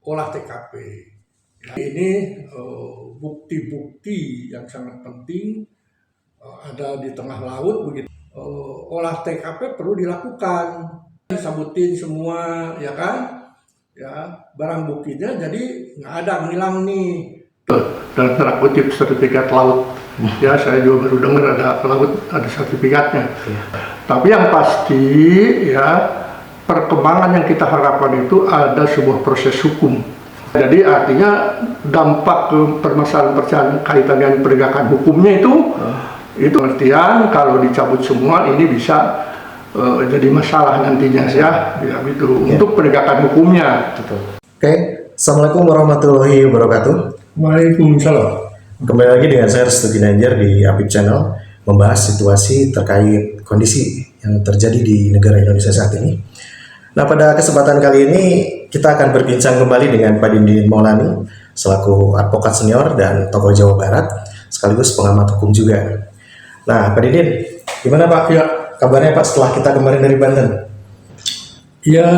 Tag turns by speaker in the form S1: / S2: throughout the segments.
S1: olah TKP. Ya, ini bukti-bukti yang sangat penting ada di tengah laut begitu. Olah TKP perlu dilakukan, disabutin semua, ya kan? Ya, barang buktinya jadi nggak ada ngilang nih. Dan tanda kutip sertifikat laut. Ya, saya juga baru dengar ada pelaut ada sertifikatnya. Tapi yang pasti ya perkembangan yang kita harapkan itu ada sebuah proses hukum. Jadi artinya dampak ke permasalahan kaitan dengan penegakan hukumnya itu pengertian kalau dicabut semua ini bisa jadi masalah nantinya ya gitu untuk penegakan hukumnya.
S2: Oke, Assalamualaikum warahmatullahi wabarakatuh.
S1: Waalaikumsalam.
S2: Kembali lagi dengan saya Restu Ginanjar di Apip Channel, membahas situasi terkait kondisi yang terjadi di negara Indonesia saat ini. Nah, pada kesempatan kali ini kita akan berbincang kembali dengan Pak Dindin Maulani selaku advokat senior dan tokoh Jawa Barat sekaligus pengamat hukum juga. Nah, Pak Dindin, gimana Pak?
S1: Ya,
S2: kabarnya Pak setelah kita kemarin dari Banten?
S1: ya,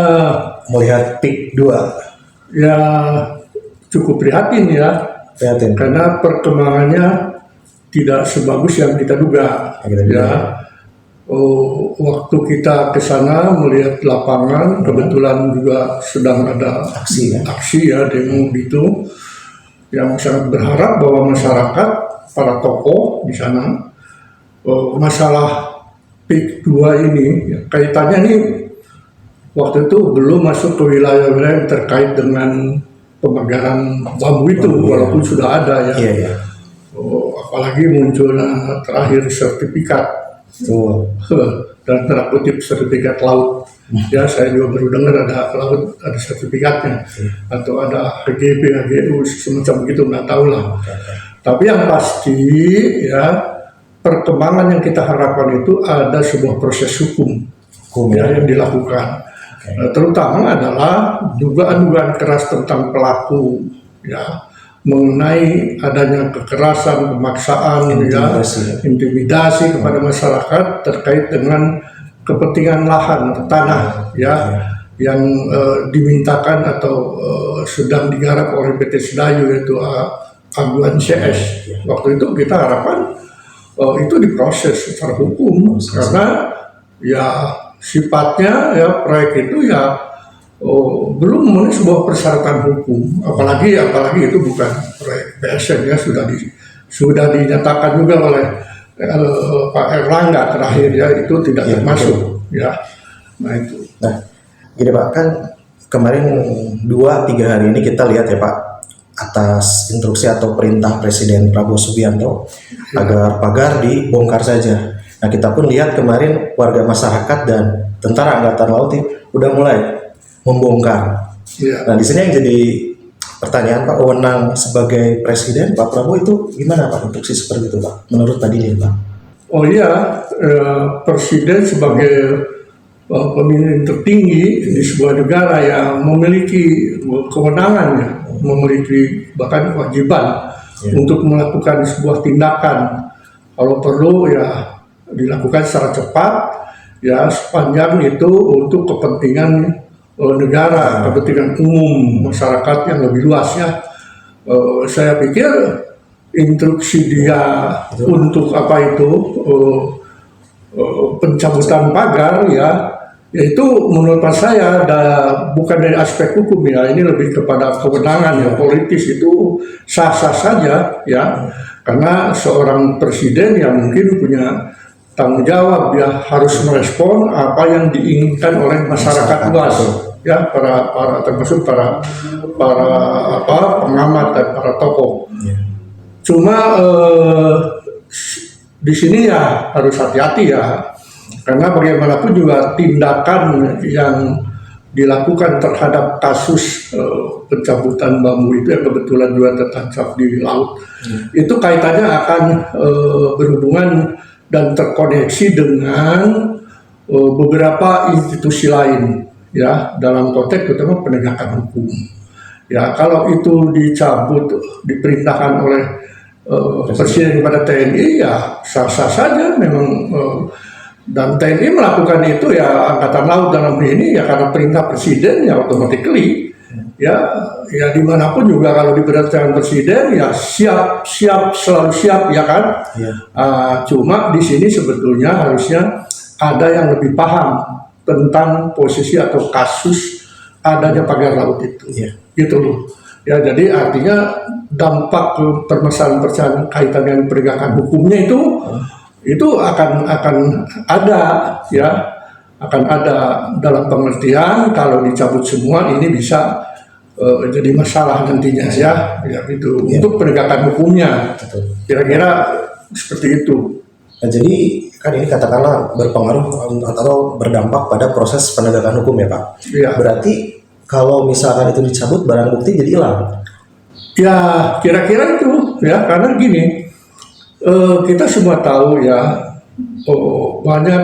S2: Melihat PIK 2.
S1: ya cukup prihatin ya.
S2: Prihatin.
S1: Karena perkembangannya tidak sebagus yang kita duga. Ya. Waktu kita ke sana melihat lapangan, kebetulan juga sedang ada aksi ya demo gitu, yang sangat berharap bahwa masyarakat, para tokoh di sana, masalah PIK 2 ini ya, kaitannya ini waktu itu belum masuk ke wilayah-wilayah yang terkait dengan pemagaran bambu itu, walaupun sudah ada ya. Apalagi munculnya terakhir sertifikat. Dan tanda kutip sertifikat laut. Ya, saya juga baru dengar ada laut ada sertifikatnya atau ada HGB, HGU semacam gitu, nggak tahu lah. Tapi yang pasti ya perkembangan yang kita harapkan itu ada sebuah proses hukum ya, yang dilakukan. Terutama adalah dugaan-dugaan keras tentang pelaku ya, mengenai adanya kekerasan, pemaksaan, intimidasi kepada masyarakat terkait dengan kepentingan lahan atau tanah ya yang dimintakan atau sedang digarap oleh PT Sedayu yaitu Aguan CS. Waktu itu kita harapkan itu diproses secara hukum karena ya sifatnya ya proyek itu ya belum memenuhi sebuah persyaratan hukum, apalagi itu bukan proyek PSN ya, sudah dinyatakan juga oleh Pak Erlangga terakhir ya, itu tidak termasuk ya. Nah itu.
S2: Nah, gini Pak, kan kemarin 2-3 hari ini kita lihat ya Pak, atas instruksi atau perintah Presiden Prabowo Subianto agar pagar dibongkar saja. Nah, kita pun lihat kemarin warga masyarakat dan tentara angkatan laut udah mulai membongkar. Nah, di sini yang jadi pertanyaan Pak, wewenang sebagai Presiden Pak Prabowo itu gimana Pak instruksi seperti itu Pak? Menurut Pak Dindin Pak?
S1: Oh iya, Presiden sebagai pemimpin tertinggi di sebuah negara yang memiliki kewenangan, memiliki bahkan kewajiban untuk melakukan sebuah tindakan. Kalau perlu ya dilakukan secara cepat ya, sepanjang itu untuk kepentingan negara, kepentingan umum masyarakat yang lebih luas ya. Saya pikir instruksi dia untuk apa itu pencabutan pagar ya, itu menurut saya bukan dari aspek hukum ya, ini lebih kepada kewenangan ya politis, itu sah-sah saja ya, karena seorang presiden yang mungkin punya tanggung jawab, dia harus merespon apa yang diinginkan oleh masyarakat luas ya, termasuk para pengamat dan para tokoh. Cuma di sini ya harus hati-hati ya, karena bagaimanapun juga tindakan yang dilakukan terhadap kasus pencabutan bambu itu yang kebetulan juga tertancap di laut, itu kaitannya akan berhubungan dan terkoneksi dengan beberapa institusi lain ya, dalam konteks terutama penegakan hukum ya. Kalau itu dicabut, diperintahkan oleh Presiden kepada TNI ya sah-sah saja memang, dan TNI melakukan itu ya, Angkatan Laut dalam ini ya karena perintah Presiden ya automatically ya dimanapun juga kalau diperintahkan presiden ya siap selalu siap ya kan. Cuma di sini sebetulnya harusnya ada yang lebih paham tentang posisi atau kasus adanya pagar laut itu, gitu loh. Ya jadi artinya dampak permasalahan kaitan dengan penegakan hukumnya itu akan ada ya, akan ada dalam pengertian kalau dicabut semua ini bisa jadi masalah nantinya ya gitu untuk penegakan hukumnya. Kira-kira seperti itu.
S2: Nah, jadi kan ini katakanlah berpengaruh atau berdampak pada proses penegakan hukum ya Pak.
S1: Ya.
S2: Berarti kalau misalkan itu dicabut barang bukti jadi hilang.
S1: Ya kira-kira itu ya, karena gini, kita semua tahu ya banyak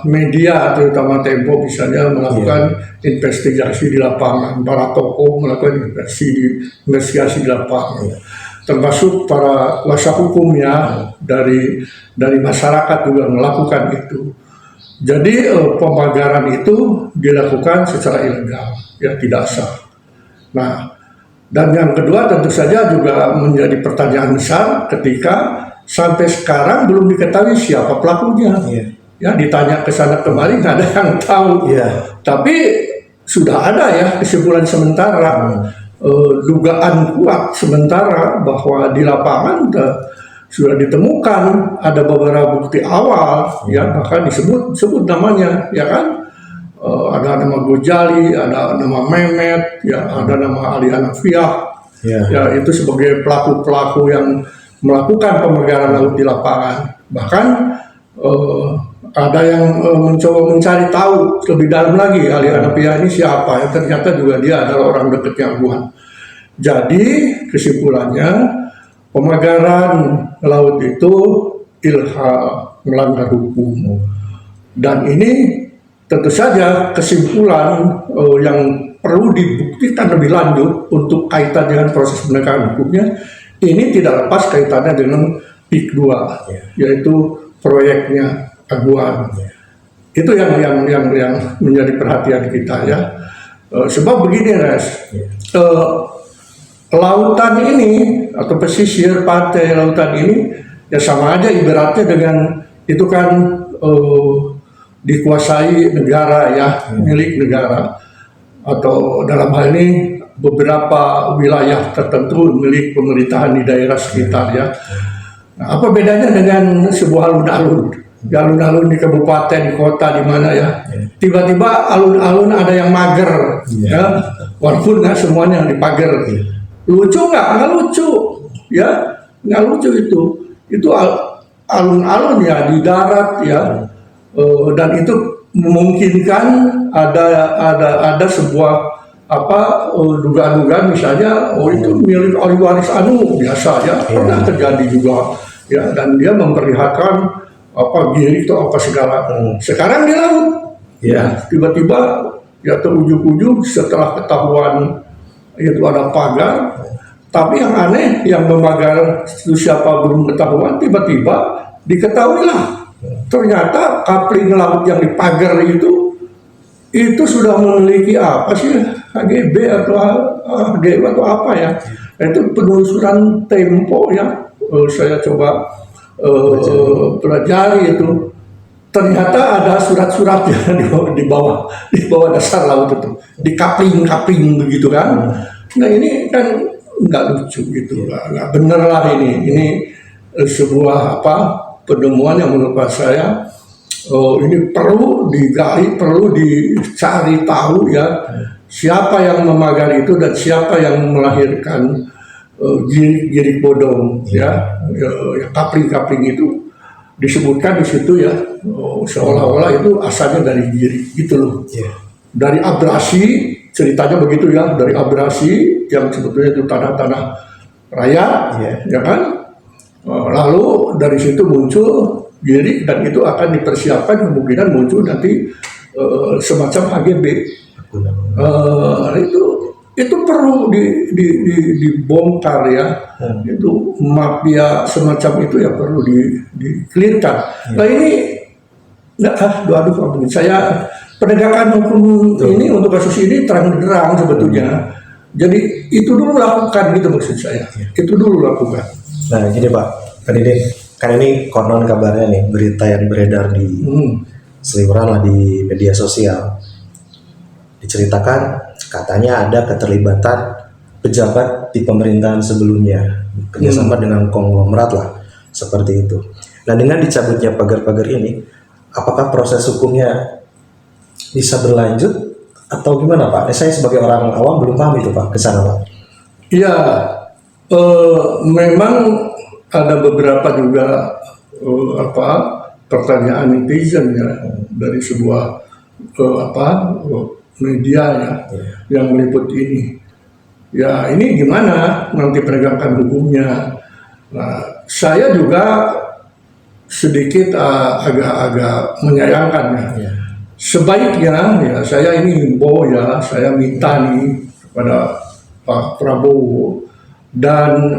S1: media terutama Tempo misalnya melakukan investigasi di lapangan, para tokoh melakukan investigasi di lapangan, termasuk para kuasa hukum ya dari masyarakat juga melakukan itu. Jadi pemagaran itu dilakukan secara ilegal, ya tidak sah. Nah, dan yang kedua tentu saja juga menjadi pertanyaan besar ketika sampai sekarang belum diketahui siapa pelakunya. Ya ditanya ke sana kemari nggak ada yang tahu. Tapi sudah ada ya kesimpulan sementara, dugaan kuat sementara bahwa di lapangan sudah ditemukan ada beberapa bukti awal, ya bahkan disebut namanya, ya kan, ada nama Gojali, ada nama Mehmet, ya ada nama Ali Hanafiah, ya itu sebagai pelaku yang melakukan pemagaran laut di lapangan. Bahkan ada yang mencoba mencari tahu lebih dalam lagi Ali Hanafiah ini siapa, ya ternyata juga dia adalah orang dekatnya Aguan. Jadi kesimpulannya, pemagaran laut itu ilegal, melanggar hukum. Dan ini tentu saja kesimpulan yang perlu dibuktikan lebih lanjut untuk kaitan dengan proses penegakan hukumnya. Ini tidak lepas kaitannya dengan PIK 2, yaitu proyeknya Aguan. Itu yang menjadi perhatian kita ya. Sebab begini, lautan ini atau pesisir pantai lautan ini ya sama aja ibaratnya dengan itu kan dikuasai negara ya, milik negara, atau dalam hal ini beberapa wilayah tertentu milik pemerintahan di daerah sekitar ya. Nah, apa bedanya dengan sebuah alun-alun? Ya, alun-alun di kabupaten, di kota, di mana ya, tiba-tiba alun-alun ada yang mager, ya, walaupun nggak semuanya yang dipager. Lucu nggak? Nggak lucu, ya, nggak lucu itu alun-alun ya di darat ya, dan itu memungkinkan ada sebuah dugaan-dugaan misalnya itu milik ahli waris biasa ya, pernah terjadi juga ya, dan dia memperlihatkan giri itu apa segala. Sekarang di laut, ya tiba-tiba ya terujung-ujung setelah ketahuan itu ada pagar, tapi yang aneh yang memagar itu siapa belum ketahuan, tiba-tiba diketahui lah ternyata kapling laut yang dipagar itu sudah memiliki apa sih, HGB atau HGB atau apa ya. Itu penelusuran Tempo ya, saya coba pelajari itu, ternyata ada surat-suratnya di bawah dasar laut itu, di kapling begitu kan. Nah ini kan nggak lucu gitu, nggak bener lah ini sebuah penemuan yang menurut saya ini perlu digali, perlu dicari tahu ya, siapa yang memagar itu dan siapa yang melahirkan girik bodong ya, kapling itu disebutkan di situ ya, seolah-olah itu asalnya dari girik gitu loh, dari abrasi, ceritanya begitu ya, dari abrasi yang sebetulnya itu tanah-tanah rakyat, ya kan, lalu dari situ muncul girik dan itu akan dipersiapkan kemungkinan muncul nanti semacam HGB. Itu perlu dibongkar ya, itu mafia semacam itu ya perlu di clearkan. Nah ini saya penegakan hukum ini untuk kasus ini terang-terang sebetulnya. Jadi itu dulu lakukan gitu maksud saya. Itu dulu lakukan.
S2: Nah gini Pak, kan ini konon kabarnya nih berita yang beredar di seliweran lah di media sosial. Diceritakan katanya ada keterlibatan pejabat di pemerintahan sebelumnya kerjasama dengan konglomerat lah seperti itu. Nah dengan dicabutnya pagar-pagar ini, apakah proses hukumnya bisa berlanjut atau gimana Pak? Saya sebagai orang awam belum paham itu Pak, ke sana Pak.
S1: Iya, memang ada beberapa juga pertanyaan netizen ya dari sebuah media ya yang meliput ini. Ya ini gimana nanti penegakan hukumnya? Nah, saya juga sedikit agak-agak menyayangkan ya. Sebaiknya ya saya ini himbau ya, saya minta nih kepada Pak Prabowo dan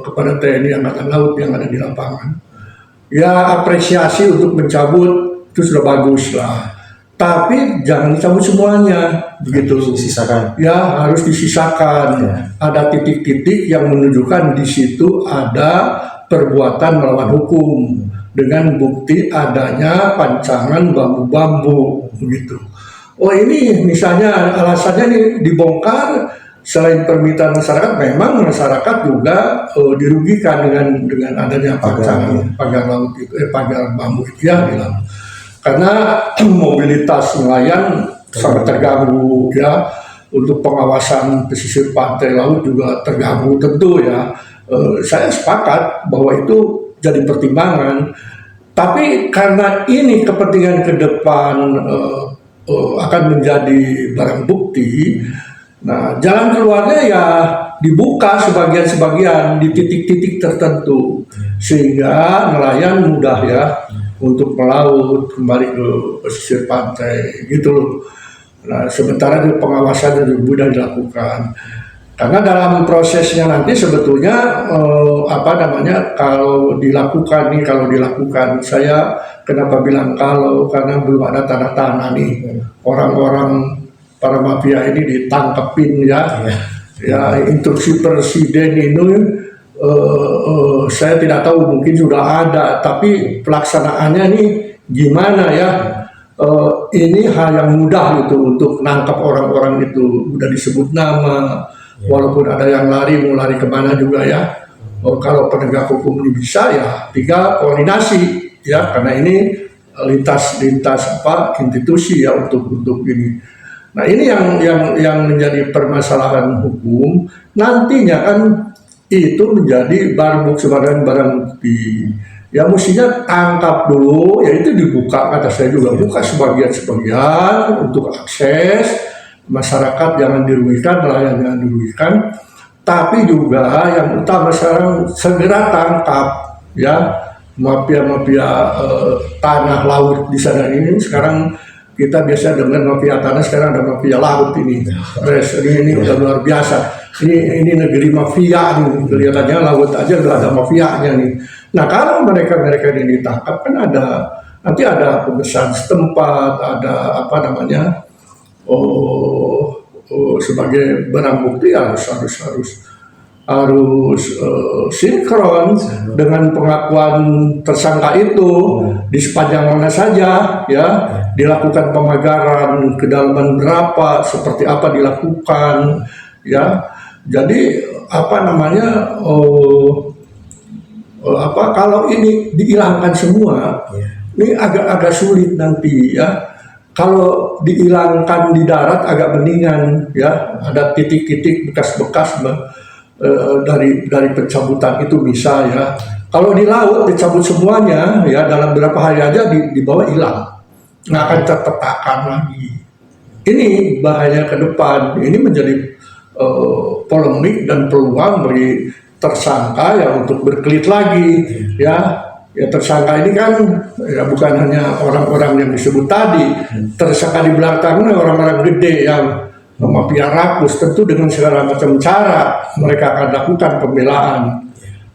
S1: kepada TNI Angkatan Laut yang ada di lapangan. Ya apresiasi untuk mencabut itu sudah bagus lah. Tapi jangan dicabut semuanya, begitu.
S2: Disisakan.
S1: Ya harus disisakan. Ada titik-titik yang menunjukkan di situ ada perbuatan melawan hukum dengan bukti adanya pancangan bambu-bambu, begitu. Oh ini misalnya alasannya ini dibongkar selain permintaan masyarakat, memang masyarakat juga dirugikan dengan adanya pancangan pagar laut itu, pagar bambu itu ya bilang. Karena mobilitas nelayan sangat terganggu ya, untuk pengawasan pesisir pantai laut juga terganggu tentu ya. Saya sepakat bahwa itu jadi pertimbangan, tapi karena ini kepentingan ke depan akan menjadi barang bukti, nah jalan keluarnya ya dibuka sebagian-sebagian di titik-titik tertentu sehingga nelayan mudah ya untuk melaut kembali ke pesisir pantai gitu loh. Nah sementara di pengawasan juga mudah dilakukan. Karena dalam prosesnya nanti sebetulnya kalau dilakukan saya kenapa bilang karena belum ada tanda tangan nih orang-orang para mafia ini ditangkepin ya instruksi presiden ini saya tidak tahu mungkin sudah ada tapi pelaksanaannya nih gimana ya. Ini hal yang mudah gitu untuk nangkap orang-orang itu, udah disebut nama. Walaupun ada yang mau lari kemana juga ya. Kalau penegak hukum ini bisa ya tinggal koordinasi ya, karena ini lintas institusi ya untuk ini. Nah ini yang menjadi permasalahan hukum nantinya kan itu menjadi barang bukti. Ya mestinya tangkap dulu, ya itu dibuka, kata saya juga buka sebagian untuk akses masyarakat, jangan dirugikan, nelayan jangan dirugikan, tapi juga yang utama sekarang segera tangkap ya mafia tanah laut di sana ini. Sekarang kita biasa dengan mafia tanah, sekarang ada mafia laut ini. Ini udah luar biasa. Ini negeri mafia nih, kelihatannya laut aja udah ada mafianya nih. Nah kalau mereka ini ditangkap kan nanti ada pembesaran setempat, ada sebagai barang bukti harus sinkron dengan pengakuan tersangka itu di sepanjang mana saja ya dilakukan pemagaran, kedalaman berapa, seperti apa dilakukan ya. Jadi kalau ini dihilangkan semua, ini agak sulit nanti ya. Kalau dihilangkan di darat agak mendingan ya, ada titik-titik bekas-bekas dari pencabutan itu bisa ya. Kalau di laut dicabut semuanya ya dalam beberapa hari aja di bawah hilang, nggak akan terpetakan lagi. Ini bahaya ke depan. Ini menjadi polemik dan peluang bagi tersangka ya untuk berkelit lagi ya tersangka ini kan ya bukan hanya orang-orang yang disebut tadi, tersangka di belakangnya orang-orang gede yang mafia rakus, tentu dengan segala macam cara mereka akan lakukan pembelaan.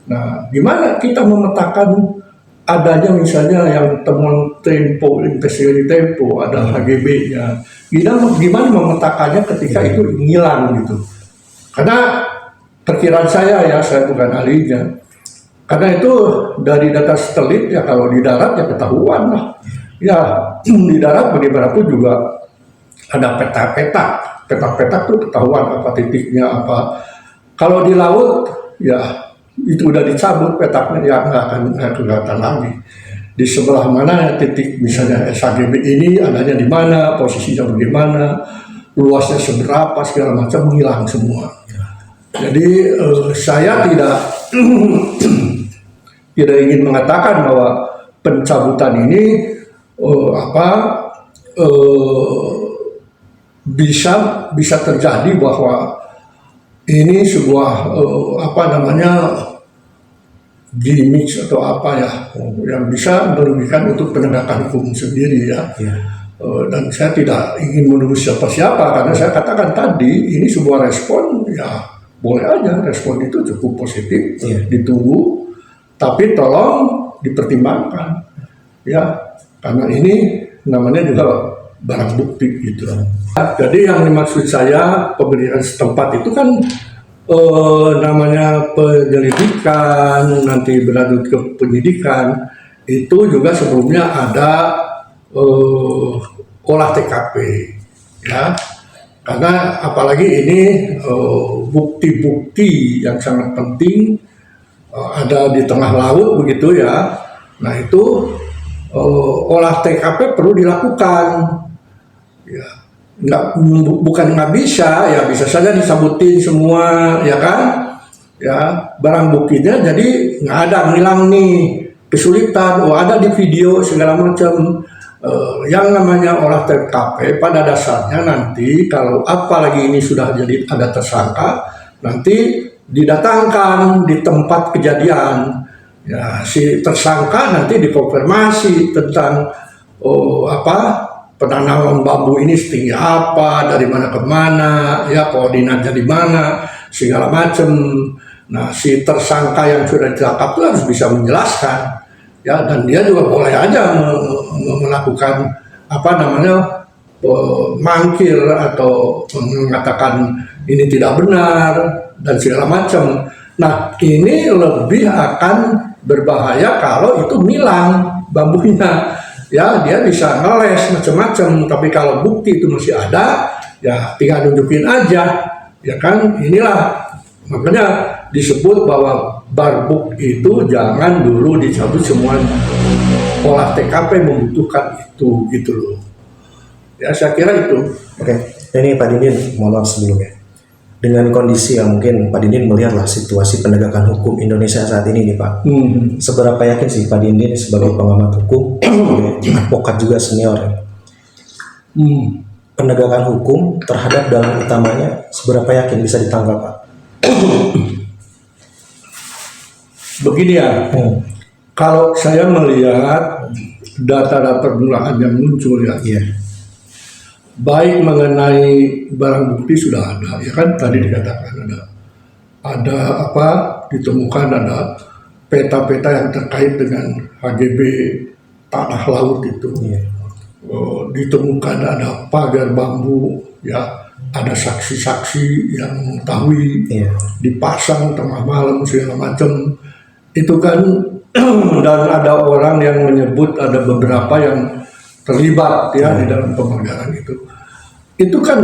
S1: Nah gimana kita memetakan adanya misalnya yang temuan Tempo, investigasi Tempo, ada HGB-nya. Gimana memetakannya ketika itu hilang gitu. Karena perkiraan saya bukan ahlinya. Karena itu dari data satelit ya kalau di darat ya ketahuan lah. Ya di darat bagaimanapun juga ada petak-petak tuh ketahuan apa titiknya apa. Kalau di laut ya itu udah dicabut petaknya ya nggak akan kelihatan lagi. Di sebelah mana titik misalnya SHGB ini adanya di mana, posisinya bagaimana, luasnya seberapa segala macam hilang semua. Jadi saya tidak tidak ingin mengatakan bahwa pencabutan ini bisa terjadi bahwa ini sebuah gimmick atau apa ya yang bisa merugikan untuk penegakan hukum sendiri ya. Dan saya tidak ingin menuduh siapa-siapa karena saya katakan tadi ini sebuah respon ya boleh aja respon itu cukup positif ditunggu tapi tolong dipertimbangkan ya karena ini namanya juga barang bukti gitu. Jadi yang dimaksud saya pemeriksaan setempat itu kan namanya penyelidikan nanti berlanjut ke penyidikan itu juga sebelumnya ada olah TKP ya karena apalagi ini bukti-bukti yang sangat penting ada di tengah laut begitu ya. Nah itu olah TKP perlu dilakukan ya bukan nggak bisa ya bisa saja disabutin semua ya kan ya barang buktinya jadi nggak ada ngilang nih kesulitan ada di video segala macam yang namanya olah TKP pada dasarnya nanti kalau apalagi ini sudah jadi ada tersangka nanti didatangkan di tempat kejadian ya si tersangka nanti dikonfirmasi tentang penanaman bambu ini setinggi apa, dari mana ke mana, ya koordinatnya di mana, segala macam. Nah, si tersangka yang sudah ditangkap itu harus bisa menjelaskan, ya dan dia juga boleh aja melakukan mangkir atau mengatakan ini tidak benar dan segala macam. Nah, ini lebih akan berbahaya kalau itu hilang bambunya. Ya dia bisa ngeles macam-macam tapi kalau bukti itu masih ada ya tinggal nunjukin aja ya kan inilah makanya disebut bahwa barbuk itu jangan dulu dicabut semua olah TKP membutuhkan itu gitu loh ya saya kira itu.
S2: Oke, ini Pak Dindin mohon maaf sebelumnya dengan kondisi yang mungkin Pak Dindin melihatlah situasi penegakan hukum Indonesia saat ini nih Pak. Seberapa yakin sih Pak Dindin sebagai pengamat hukum, advokat juga senior, penegakan hukum terhadap dalang utamanya seberapa yakin bisa ditangkap Pak?
S1: Begini ya, kalau saya melihat data-data permulaan yang muncul ya. Baik mengenai barang bukti sudah ada, ya kan tadi dikatakan ada ditemukan ada peta-peta yang terkait dengan HGB tanah laut itu, ditemukan ada pagar bambu, ya ada saksi-saksi yang mengetahui, dipasang tengah malam segala macam, itu kan dan ada orang yang menyebut ada beberapa yang terlibat ya di dalam pemanggaran itu kan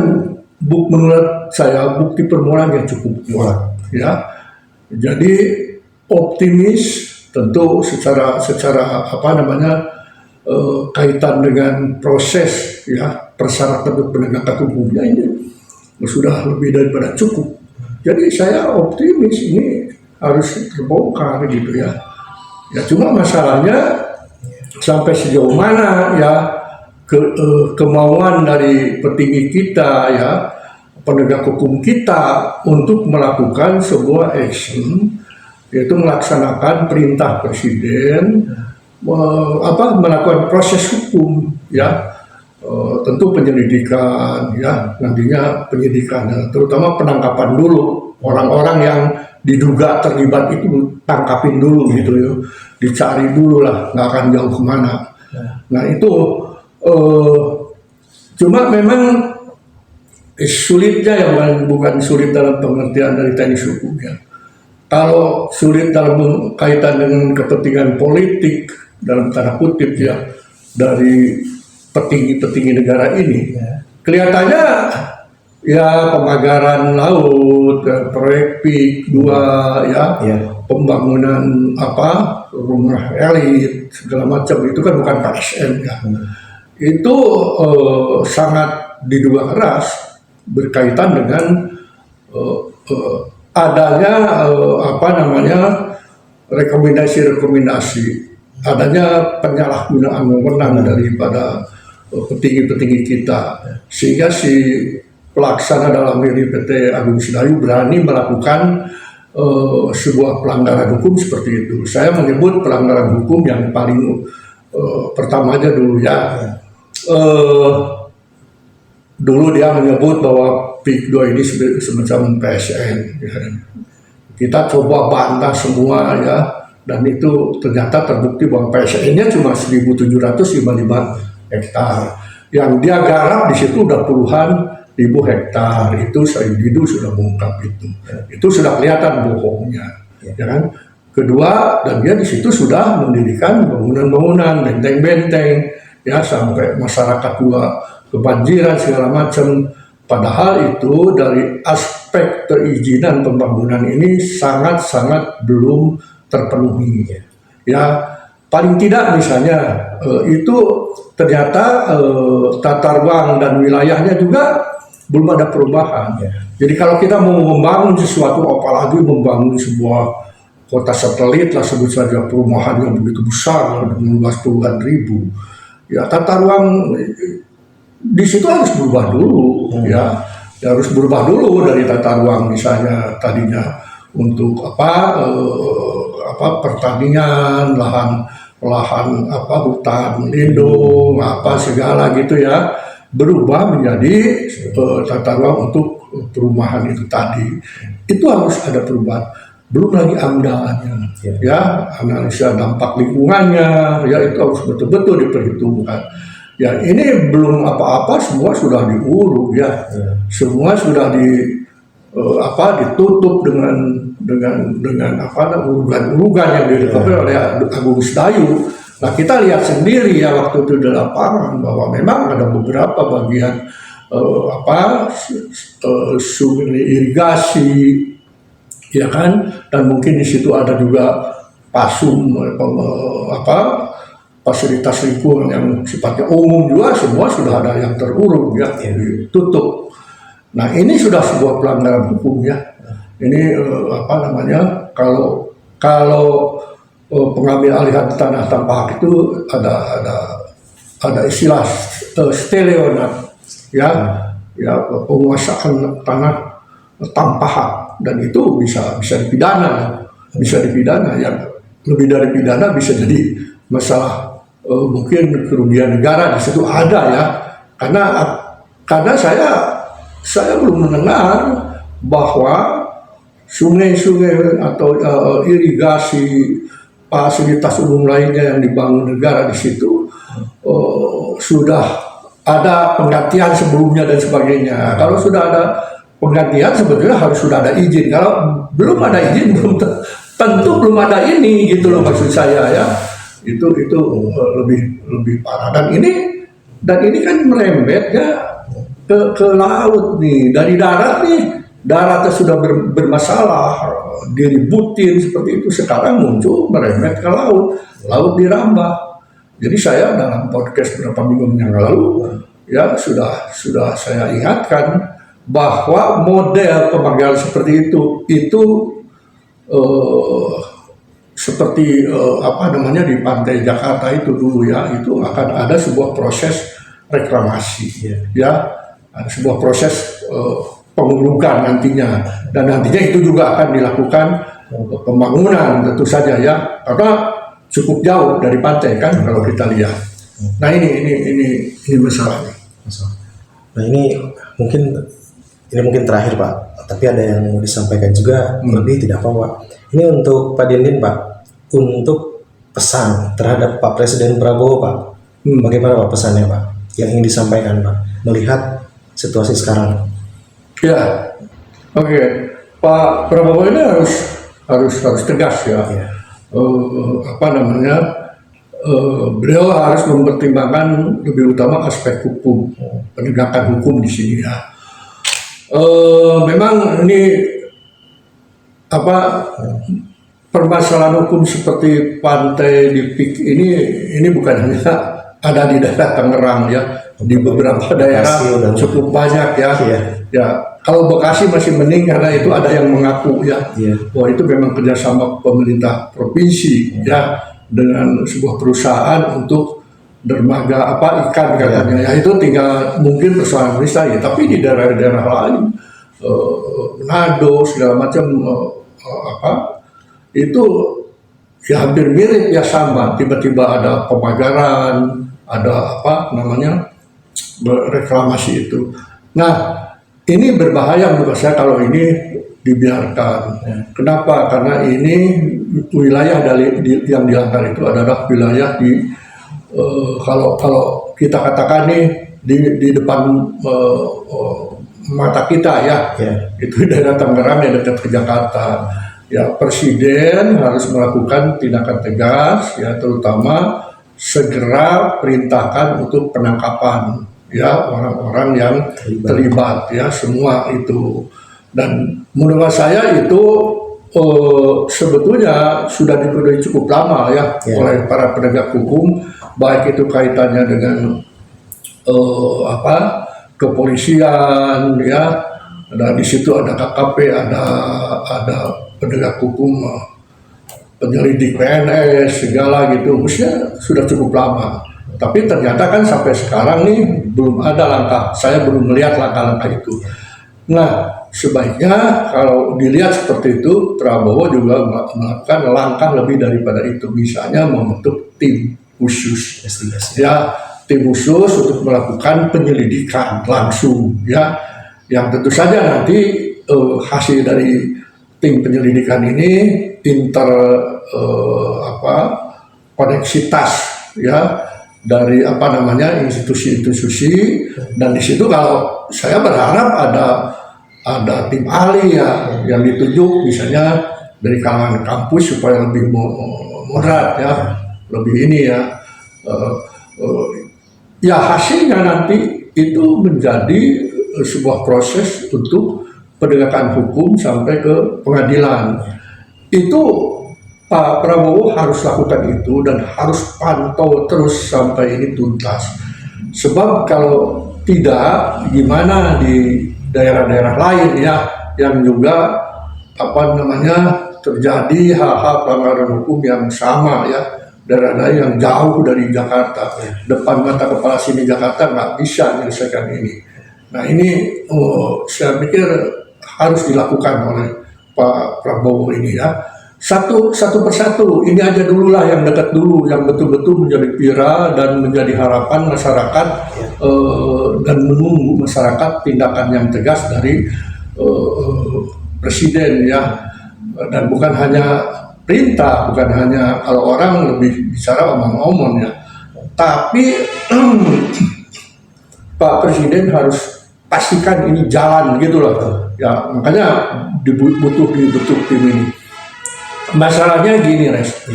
S1: menurut saya bukti permulaan yang cukup kuat ya jadi optimis tentu secara kaitan dengan proses ya persyaratan penegakan hukumnya ini sudah lebih daripada cukup jadi saya optimis ini harus terbongkar gitu ya cuma masalahnya sampai sejauh mana ya kemauan dari petinggi kita ya penegak hukum kita untuk melakukan sebuah action yaitu melaksanakan perintah presiden melakukan proses hukum ya tentu penyelidikan ya nantinya penyidikan terutama penangkapan dulu orang-orang yang diduga terlibat itu tangkapin dulu gitu ya, dicari dulu lah, nggak akan jauh kemana. Nah itu cuma memang sulitnya ya, bukan sulit dalam pengertian dari teknis hukum ya. Kalau sulit dalam kaitan dengan kepentingan politik dalam tanda kutip ya dari petinggi-petinggi negara ini, kelihatannya ya pemagaran laut, proyek PIK 2 ya, pembangunan rumah elit segala macam itu kan bukan KSM ya. Itu sangat diduga keras berkaitan dengan adanya rekomendasi, adanya penyalahgunaan wewenang daripada petinggi-petinggi kita, sehingga si pelaksana dalam diri PT Agung Sedayu berani melakukan sebuah pelanggaran hukum seperti itu. Saya menyebut pelanggaran hukum yang paling pertama aja dulu ya. Dulu dia menyebut bahwa PIK 2 ini semacam PSN ya. Kita coba bantah semua ya, dan itu ternyata terbukti bahwa PSN-nya cuma 1.755 hektar. Yang dia garap di situ udah puluhan ribu hektar. Itu Sayudidu sudah mengungkap itu. Itu sudah kelihatan bohongnya, ya kan? Kedua, dan dia di situ sudah mendirikan bangunan-bangunan, benteng-benteng, ya sampai masyarakat juga kebanjiran segala macam. Padahal itu dari aspek perizinan pembangunan ini sangat-sangat belum terpenuhi. Ya paling tidak misalnya itu ternyata tata ruang dan wilayahnya juga belum ada perubahan. Jadi kalau kita mau membangun sesuatu, apalagi membangun sebuah kota satelit lah, sebut saja perumahan yang begitu besar luas puluhan ribu, ya tata ruang di situ harus berubah dulu ya harus berubah dulu dari tata ruang misalnya tadinya untuk pertanian, lahan hutan lindung segala gitu ya, berubah menjadi tata ruang untuk perumahan itu tadi. Itu harus ada perubahan. Belum lagi AMDA-nya ya, analisa dampak lingkungannya ya, itu harus betul-betul diperhitungkan. Ya ini belum apa-apa, semua sudah diuruk ya, semua sudah ditutup dengan urugan-urugan yang dilakukan oleh Agung Sedayu. Nah kita lihat sendiri ya waktu itu di lapangan bahwa memang ada beberapa bagian sumber irigasi, ya kan, dan mungkin di situ ada juga pasum fasilitas lingkungan yang sifatnya umum juga, semua sudah ada yang teruruk ya, ditutup. Nah ini sudah sebuah pelanggaran hukum ya. Ini kalau pengambil alihan tanah tanpa hak itu ada istilah steleonat ya, penguasaan tanah tanpa hak, dan itu bisa dipidana ya, lebih dari pidana bisa jadi masalah mungkin kerugian negara di situ ada ya, karena saya belum mendengar bahwa sungai-sungai atau irigasi fasilitas umum lainnya yang dibangun negara di situ sudah ada penggantian sebelumnya dan sebagainya. Kalau sudah ada penggantian sebetulnya harus sudah ada izin. Kalau belum ada izin tentu belum ada ini gitu loh, maksud saya ya. Itu lebih parah, dan ini kan merembetnya ke laut nih. Dari daratnya sudah bermasalah, diributin seperti itu, sekarang muncul merembet ke laut dirambah. Jadi saya dalam podcast beberapa minggu yang lalu ya sudah saya ingatkan bahwa model pemanggilan seperti itu seperti di pantai Jakarta itu dulu ya, itu akan ada sebuah proses reklamasi ya, ada sebuah proses pengurukan nantinya, dan nantinya itu juga akan dilakukan pembangunan tentu saja ya, karena cukup jauh dari pantai kan kalau kita lihat. Nah ini masalahnya.
S2: Nah ini mungkin ini mungkin terakhir Pak, tapi ada yang mau disampaikan juga lebih tidak apa Pak. Ini untuk Pak Dindin Pak, untuk pesan terhadap Pak Presiden Prabowo Pak, bagaimana Pak pesannya Pak yang ingin disampaikan Pak melihat situasi sekarang?
S1: Ya, oke. Pak Prabowo ini harus tegas ya. Apa namanya? Beliau harus mempertimbangkan lebih utama aspek hukum, penegakan hukum di sini ya. Memang ini apa permasalahan hukum seperti pantai di Pik ini bukan hanya ada di daerah Tangerang ya, di beberapa daerah cukup banyak ya. Ya, kalau Bekasi masih mending karena itu ada yang mengaku ya, bahwa itu memang kerjasama pemerintah provinsi ya dengan sebuah perusahaan untuk dermaga ikan katanya. Ya itu tinggal mungkin persoalan ya, tapi di daerah-daerah lain Manado segala macam itu ya hampir mirip ya, sama, tiba-tiba ada pemagaran, ada reklamasi itu. Nah, ini berbahaya menurut saya kalau ini dibiarkan. Kenapa? Karena ini wilayah yang dilanggar itu adalah wilayah di kalau kita katakan nih di depan mata kita ya, itu daerah Tangerang yang dekat ke Jakarta. Ya, Presiden harus melakukan tindakan tegas ya, terutama segera perintahkan untuk penangkapan ya orang-orang yang terlibat ya, semua itu. Dan menurut saya itu sebetulnya sudah dipenuhi cukup lama ya oleh para penegak hukum, baik itu kaitannya dengan kepolisian ya, dan di situ ada KKP, ada penegak hukum, penyelidik PNS segala gitu, usia sudah cukup lama. Tapi ternyata kan sampai sekarang nih belum ada langkah, saya belum melihat langkah-langkah itu. Nah, sebaiknya kalau dilihat seperti itu, Prabowo juga melakukan langkah lebih daripada itu, misalnya membentuk tim khusus, ya, tim khusus untuk melakukan penyelidikan langsung, ya, yang tentu saja nanti hasil dari tim penyelidikan ini koneksitas, ya, dari institusi-institusi, dan di situ kalau saya berharap ada tim ahli ya yang ditunjuk, misalnya dari kalangan kampus supaya lebih moderat ya, lebih ini ya, ya hasilnya nanti itu menjadi sebuah proses untuk penegakan hukum sampai ke pengadilan. Itu Pak Prabowo harus lakukan itu dan harus pantau terus sampai ini tuntas. Sebab kalau tidak, gimana di daerah-daerah lain ya yang juga terjadi hal-hal pelanggaran hukum yang sama ya, daerah-daerah yang jauh dari Jakarta, depan mata kepala sini Jakarta nggak bisa menyelesaikan ini. Nah ini saya pikir harus dilakukan oleh Pak Prabowo ini ya. Satu persatu, ini aja dulu lah yang dekat dulu, yang betul-betul menjadi viral dan menjadi harapan masyarakat, dan menunggu masyarakat tindakan yang tegas dari Presiden ya, dan bukan hanya perintah, bukan hanya kalau orang lebih bicara omong-omong ya, tapi Pak Presiden harus pastikan ini jalan gitu loh ya, makanya butuh dibentuk tim ini. Masalahnya gini, Res,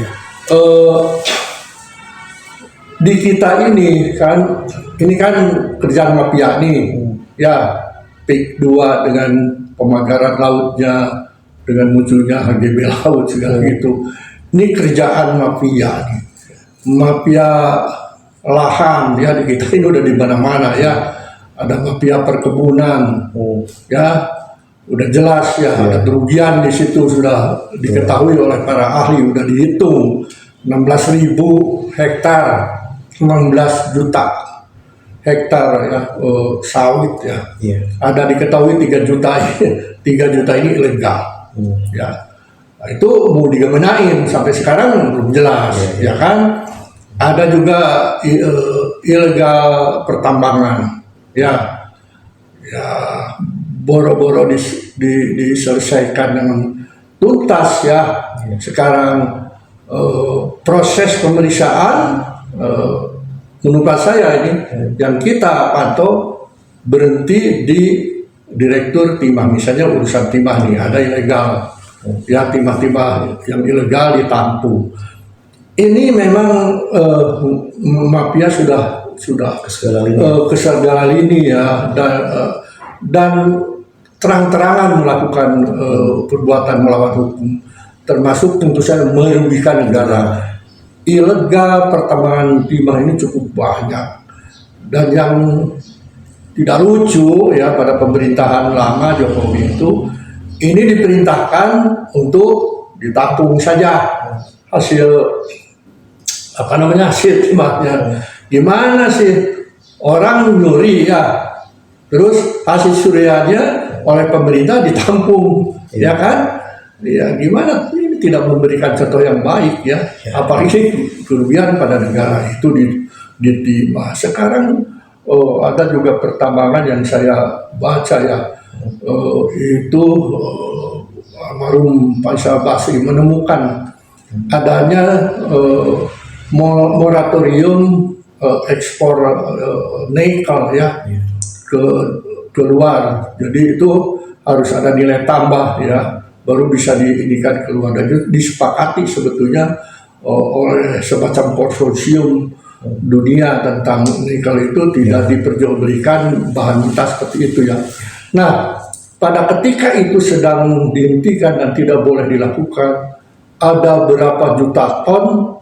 S1: di kita ini kan kerjaan mafia nih, ya, PIK 2 dengan pemagaran lautnya, dengan munculnya HGB laut segala gitu. Ini kerjaan mafia nih, mafia lahan ya, di kita ini udah di mana-mana ya, ada mafia perkebunan, ya. Udah jelas ya, ada kerugian di situ sudah diketahui oleh para ahli, udah dihitung 16.000 hektar, 19 juta hektar ya, sawit ya. Ada diketahui 3 juta, 3 juta ini ilegal. Ya. Nah, itu mau digemenain sampai sekarang belum jelas, ya kan? Ada juga ilegal pertambangan, ya. boro-boro diselesaikan dengan tuntas ya. Sekarang proses pemeriksaan menurut saya ini yang kita pantau berhenti di direktur timah, misalnya urusan timah nih ada ilegal ya, timah-timah yang ilegal ditampung. Ini memang mafia sudah ke segala lini ya, dan terang-terangan melakukan perbuatan melawan hukum, termasuk tentu saja merugikan negara. Ilegal pertambangan timah ini cukup banyak, dan yang tidak lucu ya pada pemerintahan lama Jokowi itu ini diperintahkan untuk ditampung saja hasil hasil timahnya. Gimana sih orang nyuri ya, terus hasil suryanya oleh pemerintah ditampung, ya kan? Ya gimana? Ini tidak memberikan contoh yang baik ya. Apalagi kerugian pada negara itu di timah. Sekarang ada juga pertambangan yang saya baca ya, itu almarhum Faisal Basri menemukan adanya moratorium ekspor nikel ya ke luar. Jadi itu harus ada nilai tambah ya, baru bisa diindikan keluar, dan itu disepakati sebetulnya oleh semacam konsorsium dunia tentang nikel itu tidak diperjualbelikan bahan mentah seperti itu ya. Nah, pada ketika itu sedang dihentikan dan tidak boleh dilakukan, ada berapa juta ton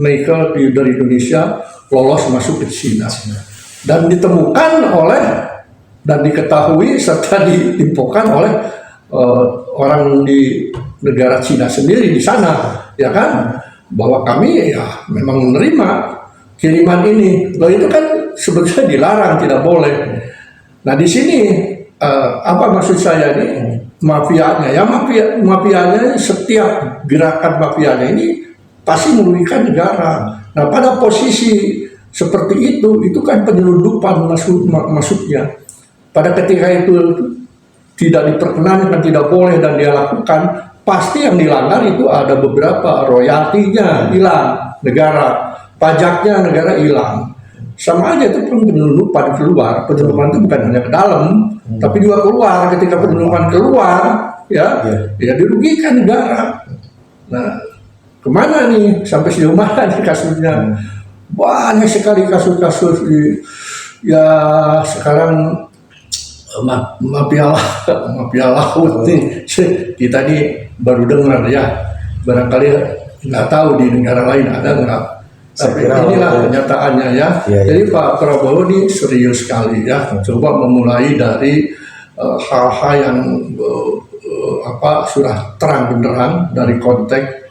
S1: nikel dari Indonesia lolos masuk ke China dan ditemukan oleh dan diketahui serta diinfokan oleh orang di negara Cina sendiri di sana, ya kan, bahwa kami ya memang menerima kiriman ini. Loh, itu kan sebetulnya dilarang, tidak boleh. Nah di sini apa maksud saya ini mafianya ya, mafianya setiap gerakan mafianya ini pasti merugikan negara. Nah pada posisi seperti itu kan penyelundupan maksudnya. Pada ketika itu tidak diperkenankan, tidak boleh dan dia lakukan, pasti yang dilanggar itu ada beberapa, royaltinya hilang negara, pajaknya negara hilang. Sama aja itu pun penyelundupan keluar. Penyelundupan itu bukan hanya ke dalam, tapi juga keluar. Ketika penyelundupan keluar, ya dirugikan negara. Nah, kemana nih? Sampai sejauh mana nih kasusnya? Banyak sekali kasus-kasus ya sekarang. Mafia laut nih, kita nih baru dengar ya, barangkali nggak tahu di negara lain ada nggak, tapi inilah kenyataannya ya. Jadi Pak Prabowo ini serius sekali ya, coba memulai dari hal-hal yang sudah terang benderang dari konteks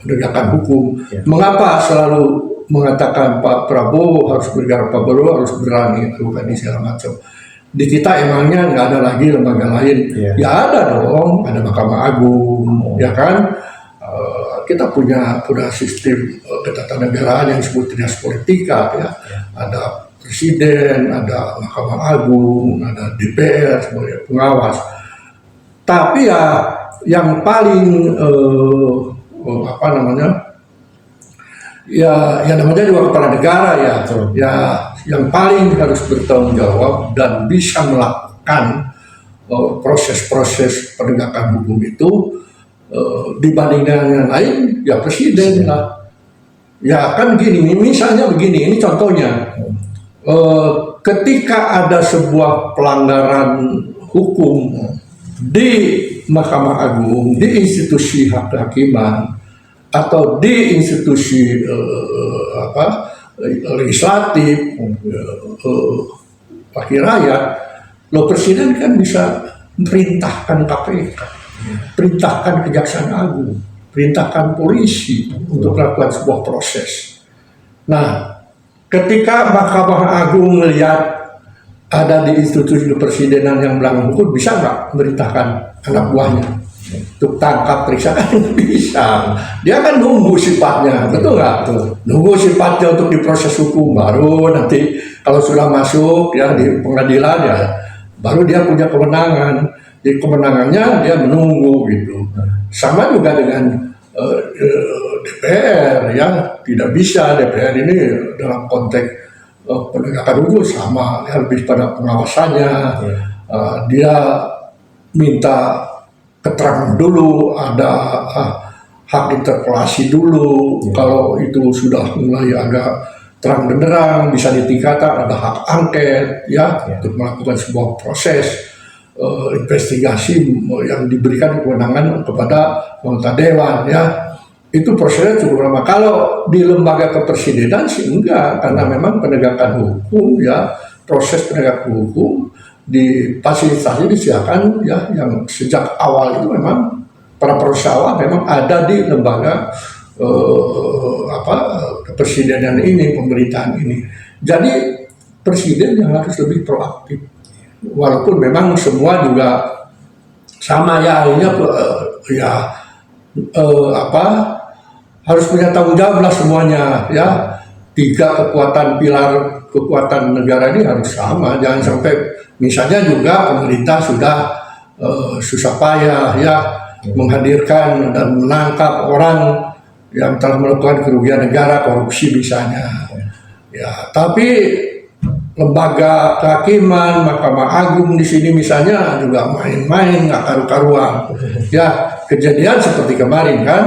S1: penegakan hukum. Mengapa selalu mengatakan Pak Prabowo harus bergerak, Pak Prabowo harus berani lakukan ini segala macam. Di kita emangnya nggak ada lagi lembaga lain? Ya ada dong, ada Mahkamah Agung, ya kan? Kita punya sistem ketatanegaraan yang disebut trias politika, ya. Ada presiden, ada Mahkamah Agung, ada DPR sebagai pengawas. Tapi ya yang paling namanya juga kepala negara ya yang paling harus bertanggung jawab dan bisa melakukan proses-proses penegakan hukum itu dibandingkan yang lain ya presiden lah. Ya kan gini, misalnya begini, ini contohnya, ketika ada sebuah pelanggaran hukum di Mahkamah Agung, di institusi kehakiman, atau di institusi legislatif, wakil rakyat, presiden kan bisa perintahkan KPK, perintahkan Kejaksaan Agung, perintahkan polisi untuk melakukan sebuah proses. Nah, ketika Mahkamah Agung melihat ada di institusi kepresidenan yang melanggar hukum, bisa nggak memerintahkan anak buahnya untuk tangkap, periksa? Kan bisa. Dia kan nunggu sifatnya, betul nggak? Nunggu sifatnya untuk diproses hukum, baru nanti kalau sudah masuk ya di pengadilan ya baru dia punya kewenangan. Di kewenangannya dia menunggu gitu. Sama juga dengan DPR ya, tidak bisa DPR ini dalam konteks penegakan hukum sama, ya, lebih pada pengawasannya. Dia minta keterangan dulu, ada hak interpelasi dulu. Kalau itu sudah mulai agak terang benderang, bisa ditingkatkan, ada hak angket ya, untuk melakukan sebuah proses investigasi yang diberikan kewenangan kepada anggota dewan ya. Itu prosesnya cukup lama. Kalau di lembaga kepresidenan sih enggak, karena memang penegakan hukum ya, proses penegakan hukum difasilitasi, disediakan ya, yang sejak awal itu memang para perusahaan memang ada di lembaga kepresidenan ini, pemerintahan ini. Jadi presiden yang harus lebih proaktif, walaupun memang semua juga sama ya, akhirnya harus punya tanggung jawab lah semuanya ya. 3 pilar kekuatan negara ini harus sama. Jangan sampai misalnya juga pemerintah sudah susah payah ya menghadirkan dan menangkap orang yang telah melakukan kerugian negara, korupsi misalnya ya, tapi lembaga kehakiman, Mahkamah Agung di sini misalnya juga main-main, nggak karu-karuan ya. Kejadian seperti kemarin kan,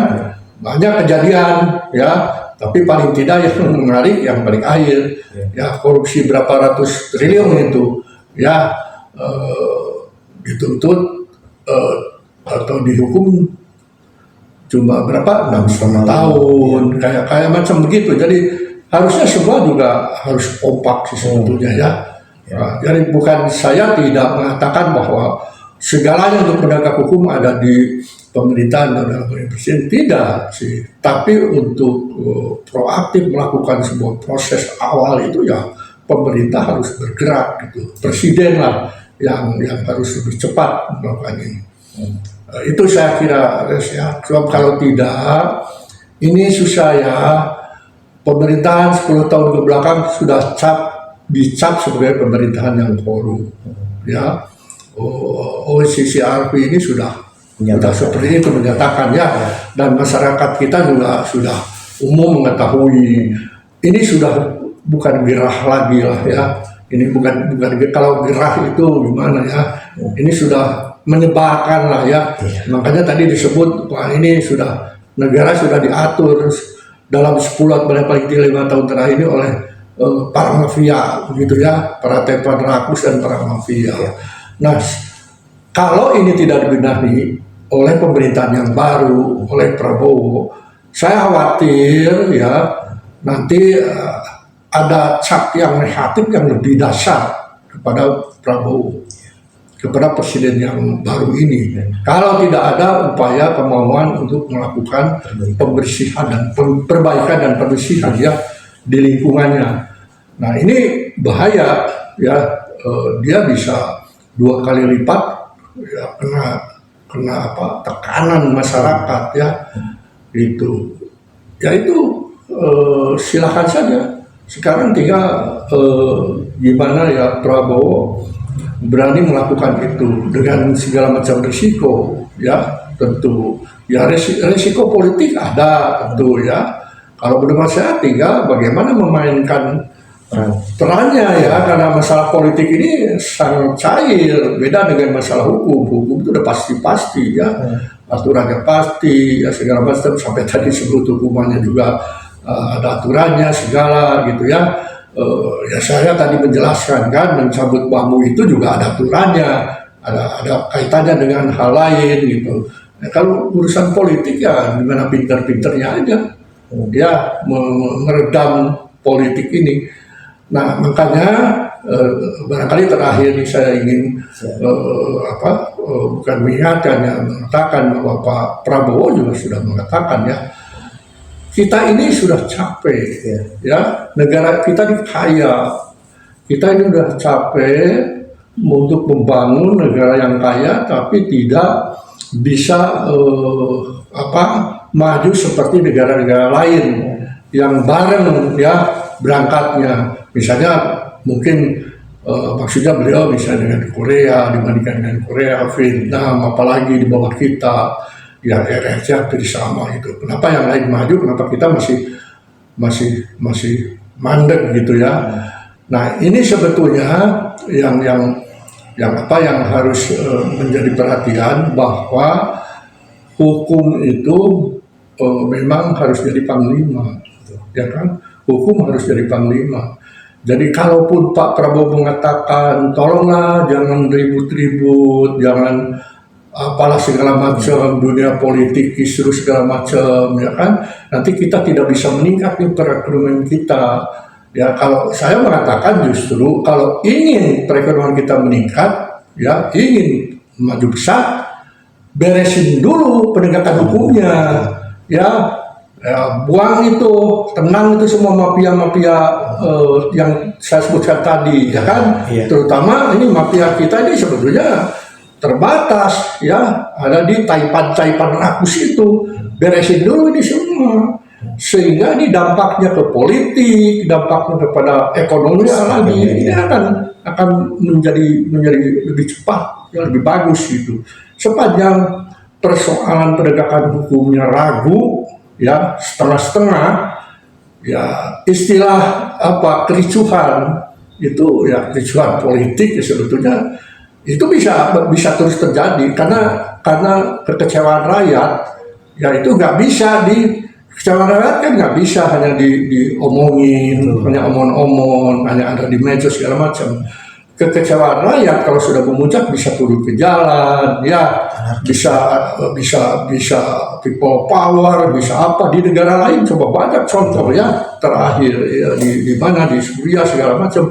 S1: banyak kejadian ya, tapi paling tidak yang menarik yang paling akhir ya, korupsi berapa ratus triliun itu ya, dituntut atau dihukum cuma berapa, 6,5 tahun, kayak macam begitu. Jadi harusnya semua juga harus kompak sih sebetulnya ya. Jadi bukan, saya tidak mengatakan bahwa segalanya untuk penegak hukum ada di pemerintahan dan dalam presiden, tidak sih. Tapi untuk proaktif melakukan sebuah proses awal itu ya pemerintah harus bergerak gitu. Presiden lah yang harus lebih cepat melakukan ini. Itu saya kira ya. Sebab kalau tidak, ini susah ya. Pemerintahan 10 tahun ke belakang sudah dicap sebagai pemerintahan yang korup ya. OCCRP ini sudah seperti itu menyatakan ya, dan masyarakat kita juga sudah umum mengetahui. Ini sudah bukan gerah lagi lah ya. Ini bukan kalau gerah itu gimana ya. Ini sudah menyebarkan lah ya. Makanya tadi disebut, wah ini sudah, negara sudah diatur dalam 10 atau paling 5 tahun terakhir ini oleh para mafia begitu ya, para tepan rakus dan para mafia. Nah, kalau ini tidak dibenahi oleh pemerintahan yang baru, oleh Prabowo, saya khawatir ya nanti ada cap yang negatif yang lebih dasar kepada Prabowo, kepada presiden yang baru ini. Kalau tidak ada upaya kemauan untuk melakukan pembersihan dan perbaikan dan pembersihan ya di lingkungannya. Nah ini bahaya ya, dia bisa 2 kali lipat ya, kena tekanan masyarakat ya itu. Ya itu silakan saja. Sekarang tinggal gimana ya Prabowo berani melakukan itu dengan segala macam risiko ya, tentu ya, risiko politik ada tentu ya. Kalau menurut saya tinggal bagaimana memainkan perannya ya, karena masalah politik ini sangat cair, beda dengan masalah hukum itu udah pasti ya, aturannya pasti ya, segala macam, sampai tadi sebelum hukumannya juga ada aturannya segala gitu ya. Ya saya tadi menjelaskan kan, mencabut bambu itu juga ada aturannya, ada kaitannya dengan hal lain gitu. Nah, kalau urusan politik ya gimana pinter-pinternya aja ya meredam politik ini. Nah makanya barangkali terakhir saya ingin bukan mengingatkan ya, mengatakan bahwa Pak Prabowo juga sudah mengatakan ya, kita ini sudah capek ya, negara kita ini kaya, kita ini sudah capek untuk membangun negara yang kaya tapi tidak bisa maju seperti negara-negara lain yang bareng ya berangkatnya. Misalnya mungkin maksudnya beliau bisa dengan Korea, dibandingkan dengan Korea, Vietnam, apalagi di bawah kita, ya RRC hampir sama itu. Kenapa yang lain maju, kenapa kita masih mandek gitu ya? Nah ini sebetulnya yang harus menjadi perhatian, bahwa hukum itu memang harus jadi panglima, gitu, ya kan? Hukum harus jadi panglima. Jadi kalaupun Pak Prabowo mengatakan tolonglah jangan ribut-ribut, jangan apalah segala macam, dunia politik kisruh segala macam, ya kan? Nanti kita tidak bisa meningkat nih perekonomian kita. Ya kalau saya mengatakan justru kalau ingin perekonomian kita meningkat, ya ingin maju besar, beresin dulu penegakan hukumnya, ya. Ya, buang itu, tenang itu semua mafia-mafia yang saya sebutkan tadi, ya kan?
S2: Iya.
S1: Terutama ini mafia kita ini sebetulnya terbatas, ya, ada di Taipan rakus itu, beresin dulu ini semua, sehingga ini dampaknya ke politik, dampaknya kepada ekonomi lagi, ini akan menjadi lebih cepat, ya, lebih bagus gitu. Sepanjang persoalan penegakan hukumnya ragu, ya setengah-setengah, ya istilah kericuhan itu, ya kericuhan politik ya sebetulnya itu bisa terus terjadi karena kekecewaan rakyat, ya itu nggak bisa kekecewaan rakyat kan nggak bisa hanya diomongin, hanya omong-omong, hanya ada di medsos segala macam. Kekecewaan rakyat kalau sudah memuncak bisa turun ke jalan, ya bisa people power, bisa apa di negara lain, coba banyak contoh ya, terakhir ya, di mana di Suriah segala macam.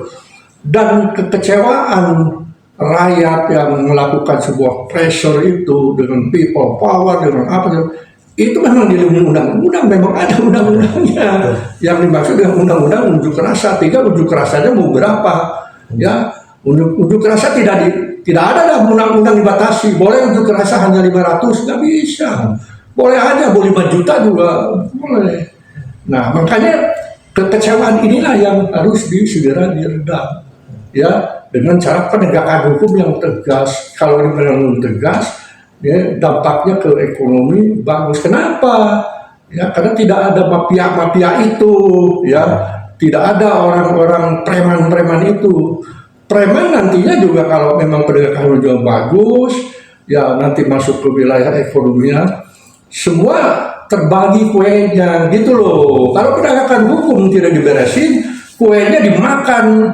S1: Dan kekecewaan rakyat yang melakukan sebuah pressure itu dengan people power, dengan apa itu memang dilindungi undang-undang, memang ada undang-undangnya. Yang dimaksud dengan undang-undang unjuk rasa, unjuk rasanya mau berapa, ya. Unjuk rasa tidak ada dalam undang-undang dibatasi. Boleh unjuk rasa hanya 500, nggak bisa. Boleh aja, boleh 5 juta juga boleh. Nah makanya kekecewaan inilah yang harus segera diredam, ya, dengan cara penegakan hukum yang tegas. Kalau ini penegakan tegas, ya, dampaknya ke ekonomi bagus. Kenapa? Ya karena tidak ada mafia itu, ya, tidak ada orang-orang preman-preman itu. Preman nantinya juga kalau memang penegakan hukum bagus, ya nanti masuk ke wilayah ekonominya, semua terbagi kuenya gitu loh. Kalau penegakan hukum tidak diberesin, kuenya dimakan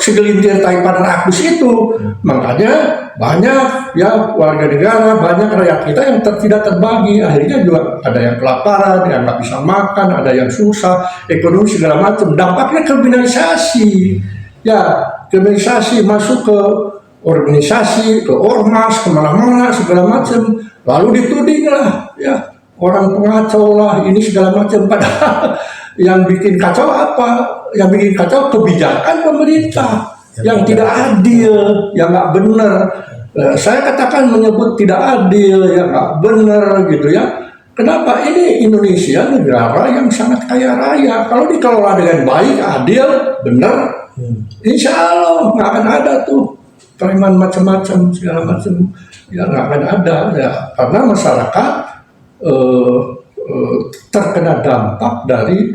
S1: segelintir Taipan rakus itu. Makanya banyak ya warga negara, banyak rakyat kita yang tidak terbagi. Akhirnya juga ada yang kelaparan, yang nggak bisa makan, ada yang susah, ekonomi segala macam. Dampaknya kriminalisasi, ya. Kriminalisasi masuk ke organisasi, ke ormas, kemana-mana segala macam, lalu dituding lah, ya orang pengacau lah, ini segala macam. Padahal yang bikin kacau apa? Yang bikin kacau kebijakan pemerintah yang tidak adil, yang nggak benar. Saya katakan menyebut tidak adil, yang nggak benar gitu ya. Kenapa? Ini Indonesia negara yang sangat kaya raya. Kalau dikelola dengan baik, adil, benar, insya Allah nggak akan ada tuh preman macam-macam segala macam, ya nggak akan ada, ya karena masyarakat terkena dampak dari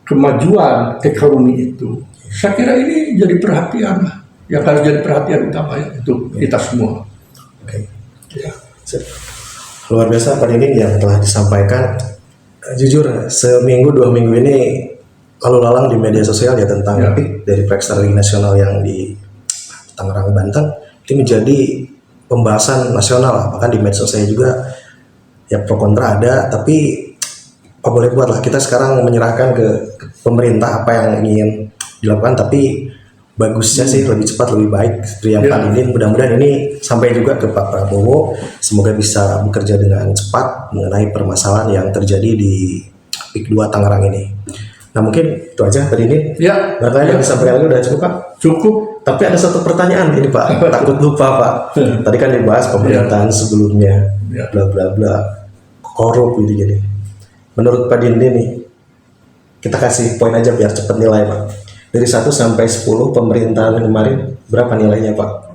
S1: kemajuan ekonomi itu. Saya kira ini jadi perhatian, yang harus jadi perhatian utama ya, untuk kita semua.
S2: Oke. Ya. Luar biasa Pak Dinding yang telah disampaikan. Jujur seminggu 2 minggu ini lalu lalang di media sosial ya tentang PIK dari proyek strategi nasional yang di Tangerang, Banten itu menjadi pembahasan nasional, bahkan di medsos saya juga ya pro kontra ada, tapi apa boleh buat lah, kita sekarang menyerahkan ke pemerintah apa yang ingin dilakukan, tapi bagusnya sih lebih cepat lebih baik seperti yang Pak Dinding. Mudah-mudahan ini sampai juga ke Pak Prabowo, semoga bisa bekerja dengan cepat mengenai permasalahan yang terjadi di PIK 2 Tangerang ini. Nah mungkin itu aja Pak Dinding.
S1: Ya.
S2: Barangkali yang disampaikan itu udah cukup Pak?
S1: Cukup.
S2: Tapi ada satu pertanyaan ini Pak, takut lupa Pak. Tadi kan dibahas pemerintahan sebelumnya, bla bla bla, korup gitu jadi. Menurut Pak Dinding nih, kita kasih poin aja biar cepat nilai Pak. Dari 1 sampai 10 pemerintahan kemarin berapa nilainya Pak?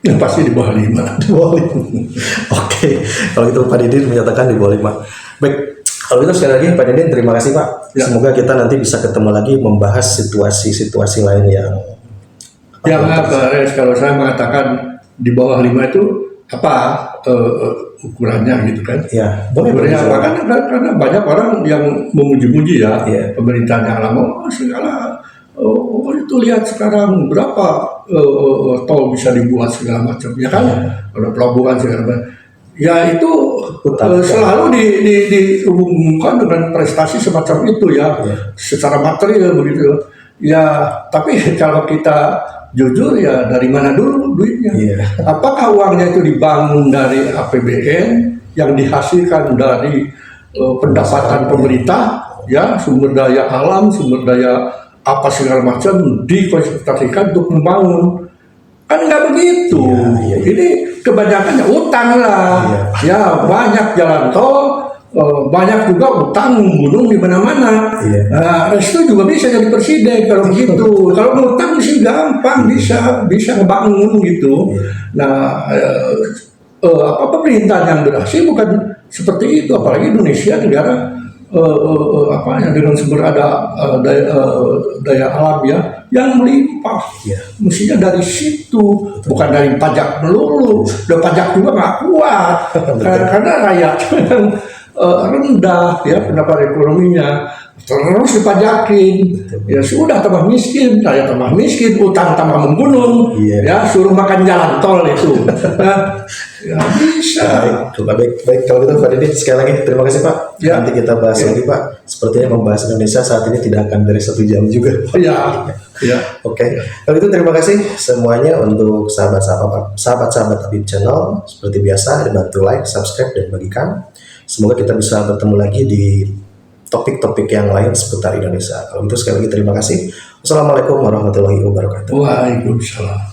S1: Yang pasti di bawah 5.
S2: Di bawah 5. Oke, kalau itu Pak Didin menyatakan di bawah 5. Baik, kalau itu sekali lagi Pak Didin terima kasih Pak.
S1: Ya.
S2: Semoga kita nanti bisa ketemu lagi membahas situasi-situasi lain yang
S1: Kalau saya mengatakan di bawah 5 itu apa ukurannya gitu kan?
S2: Ya, boleh
S1: Ukurannya apa? Karena banyak orang yang memuji-muji ya
S2: Iya.
S1: pemerintahnya lama segala. Itu lihat sekarang berapa tol bisa dibuat segala macam ya kan? Ada pelabuhan segala macam. Ya itu selalu dihubungkan dengan prestasi semacam itu ya, secara material begitu. Ya, tapi kalau kita jujur ya dari mana dulu duitnya? Apakah uangnya itu dibangun dari APBN yang dihasilkan dari pendapatan pemerintah, ya sumber daya alam, sumber daya apa segala macam dikonsentrasikan untuk membangun? Kan nggak begitu. Ini kebanyakannya utang lah. Ya banyak jalan tol. Banyak juga utang gunung di mana-mana. Restu juga bisa jadi presiden kalau begitu. Kalau ngutang sih gampang bisa ngebangun gitu. Nah, pemerintahan yang berhasil bukan seperti itu. Apalagi Indonesia negara yang dengan sumber daya alam ya yang melimpah. Mestinya dari situ, bukan dari pajak melulu. Dan pajak juga nggak kuat karena rakyat rendah ya pendapat ekonominya, terus dipajakin, ya sudah tambah miskin, rakyat tambah miskin, utang tambah membunuh, ya suruh makan jalan tol itu, ya bisa.
S2: Baik kalau gitu Pak Didin sekali lagi terima kasih Pak. Nanti kita bahas lagi Pak. Sepertinya membahas Indonesia saat ini tidak akan dari 1 jam juga. Oke. Kalau itu terima kasih semuanya untuk sahabat-sahabat Habib Channel. Seperti biasa dibantu like, subscribe dan bagikan. Semoga kita bisa bertemu lagi di topik-topik yang lain seputar Indonesia. Kalau itu sekali lagi terima kasih. Wassalamualaikum warahmatullahi wabarakatuh.
S1: Waalaikumsalam.